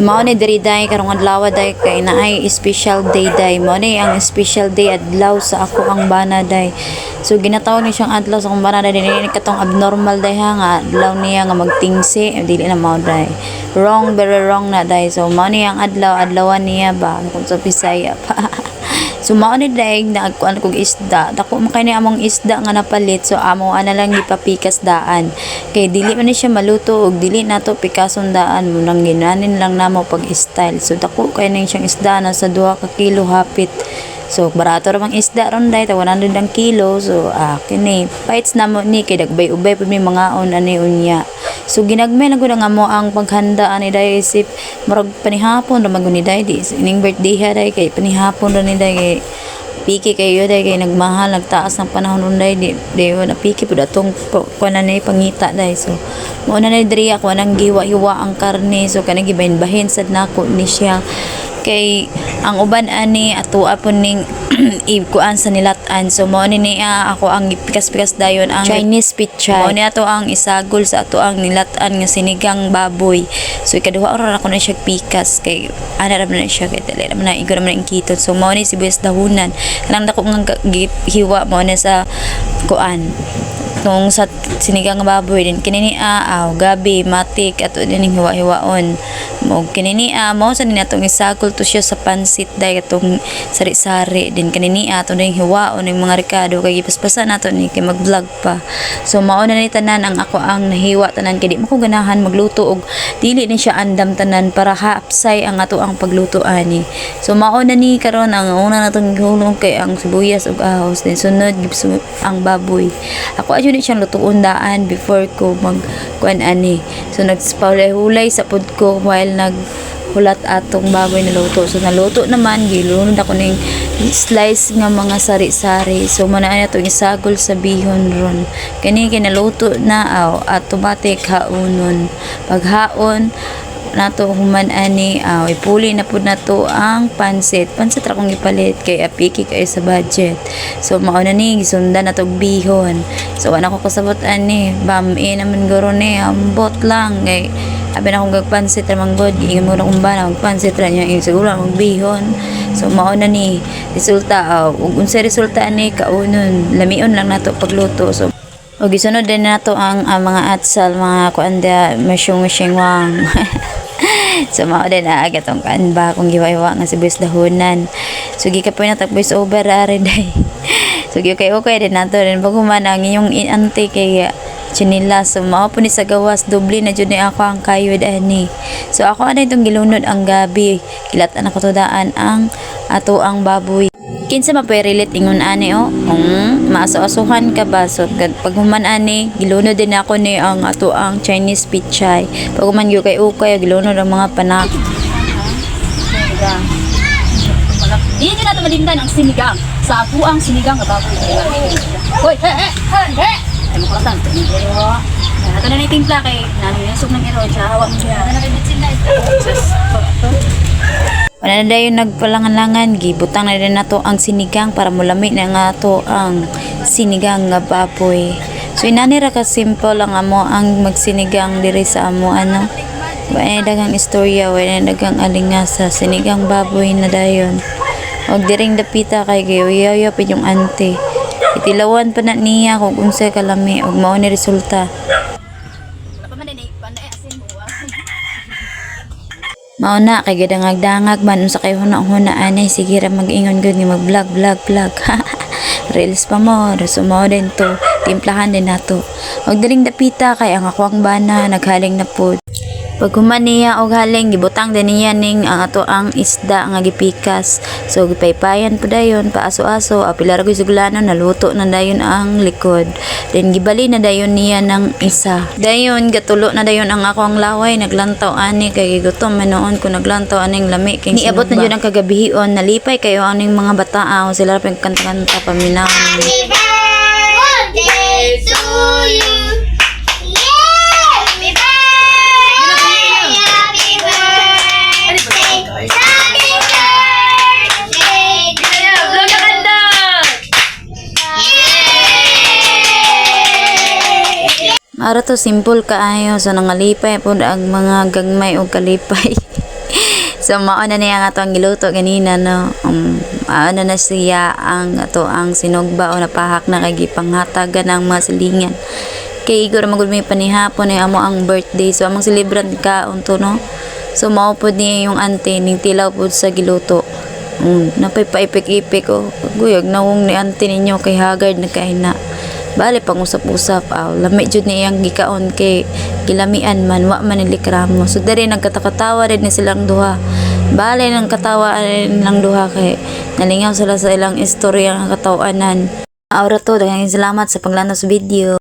Mao ni diri day karong adlaw day kay naay special day day. Mao ni ang special day adlaw sa ako ang bana day. So ginatawag ni siyang adlaw sa akong bana day dinhi katong abnormal day ha nga adlaw niya nga magtingsi dili na mao day. Wrong, very wrong na day. So mao ni ang adlawan niya ba kung sa Bisaya pa. So mao ni daig nagkuan kog isda. Dako man kay ni among isda nga napalit. So amo ana lang gipapikas daan. Kay dili man ni siya maluto og dili nato pikason daan mo nang ginanin lang namo pag style. So dako kay ni siyang isda na sa 2 ka kilo hapit. So barato ra mang isda ron day 100 ang kilo. So kini bites namo ni kay dagbay-ubay pud may mga on ani unya. So ginagmay na gud nga mo ang paghanda ani day isip murag panihapon ra maguni day di ining birthday ha day kay panihapon ra ni day kay piki kayo day kay nagmahal nagtaas ng panahon unday di na piki pud atong kuan na pangita day. So mo na diri ako nang giwa-hiwa ang karne so kanang gibahin-bahin sad nako ni siya kay ang uban ani ato apon ning kuan sa nilatan. So mo ni ako ang pikas-pikas dayon ang Chinese pichay. Mo ni ato ang isagol sa ato ang nilatan nga sinigang baboy. So ikaduha ra ako na siya pikas kay ana ra man siya kay dali man igor man ang kiton. So mo ni sibuyas dahunan kanang dako nga hiwa mo ni sa kuan nung sa sinigang baboy din kinini gabi matik ato din hiwa-hiwaon mo kinini mo sa ninatong isagol to siya sa pansit day katong sari-sari din kinini ato din hiwaon ng mga rekado kay gipaspasan nato ni kay mag-vlog pa. So mao na ni tanan ang ako ang nahiwa tanan kay di mo ko ganahan magluto og dili ni siya andam tanan para hapsay ang ato ang pagluto ani. So mao na ni karon ang una natong gihulong kay ang sibuyas ug ahos din sunod ang baboy. Ako adyo ni siyang lutuon daan before ko mag kuan ani. So nagspawlay-hulay sa pud ko while naghulat atong baboy na luto. So naluto naman gilunod ako ning slice nga mga sari-sari. So mana na itong isagol sa bihon ron kani kinaluto na automatic haonon paghaon nato human ani ipuli na pud nato ang pansit ra kong gipalit kay apiki kay sa budget. So mao na ni gisundan nato bihon. So wala ko kasabot ani bami naman guro ni ambot lang kay abi na akong gagpansit ra manggod giingon mo na kumbana magpansit ra niya siguro magbihon. So mao na ni resulta ug unsa resulta ani kaunon lamion lang nato pagluto. So o gisunod din nato ang mga atsal mga kuanda masyong wang. So mao din agatong kanba kung giwa-iwa nga sibuyas dahonan. So gikapoy na tag voice over ari day. So okay din nato rin bago man ang inyong ante kay chinila. So mao po ni sa gawas doble na jud ni ako ang kayod ani. So ako ana itong gilunod ang gabi kilatan ako to daan ang ato ang baboy. Kinsa maperelate ingon ani maaso-asuhan ka ba. So pag human ani gilunod din ako ni ang ato ang Chinese pichay. Pag human gyud kay ukay gilunod ang mga panak. Hindi na nato malimdan ang sinigang sa ato ang sinigang nga baboy. Hoy, ay mo kalatan. Ato na ni timpla kay nangyusog ng iro siya hawak mo siya. Ano na bitsin na ito. Wala na dayon nagpalangan-langan gibutang na din nato ang sinigang para mulami na nga to ang sinigang nga baboy. So inani ra ka simple lang amo ang magsinigang diri sa amo ano. Wala dagang istorya, wala dagang alinga sa sinigang baboy na dayon. Og diring dapita kay gayo pid yung ante. Itilawan pa na niya kung unsa kalami og mao ni resulta. Mao na kay gadangag-dangag man unsa kay huna-huna anay sige ra mag-ingon gud nga mag-vlog. Reels pa mo, sumo din to, timplahan din nato. Og diring dapita kay ang ako ang bana naghaling na pud. Pag human niya og haling gibutang din niya ning ang ato ang isda nga gipikas. So gipaypayan pud dayon paaso-aso apila ra gyud suglanon naluto na dayon ang likod. Then gibali na dayon niya ng isa. Dayon gatulo na dayon ang ako ang laway naglantaw ani kay gutom man noon ko naglantaw aning lami kay niabot na jud ang kagabihion nalipay kayo aning mga bata sila ra kanta-kanta paminaw. Happy birthday to you. Ara to simple kaayo so nangalipay pud ang mga gagmay og kalipay. So mauna niya nga ang giluto ganina no. Ano na siya ang ato ang sinugba o napahak na kay gipanghatagan ng mga silingan. Kay igor magud may panihapon ay amo ang birthday. So among celebrant ka unto no. So mao pod niya yung ante ning tilaw pod sa giluto. Napay paipik-ipik o guyag nawong ni ante ninyo kay hagard na kay na. Bale pang usap-usap lami jud ni iyang gikaon kay gilamian man wa man nilikramo. So diri nagkatakatawa rin ni silang duha. Bale nang katawa lang duha kay nalingaw sila sa ilang istorya nga katawanan. Aura to, daghang salamat sa paglanos video.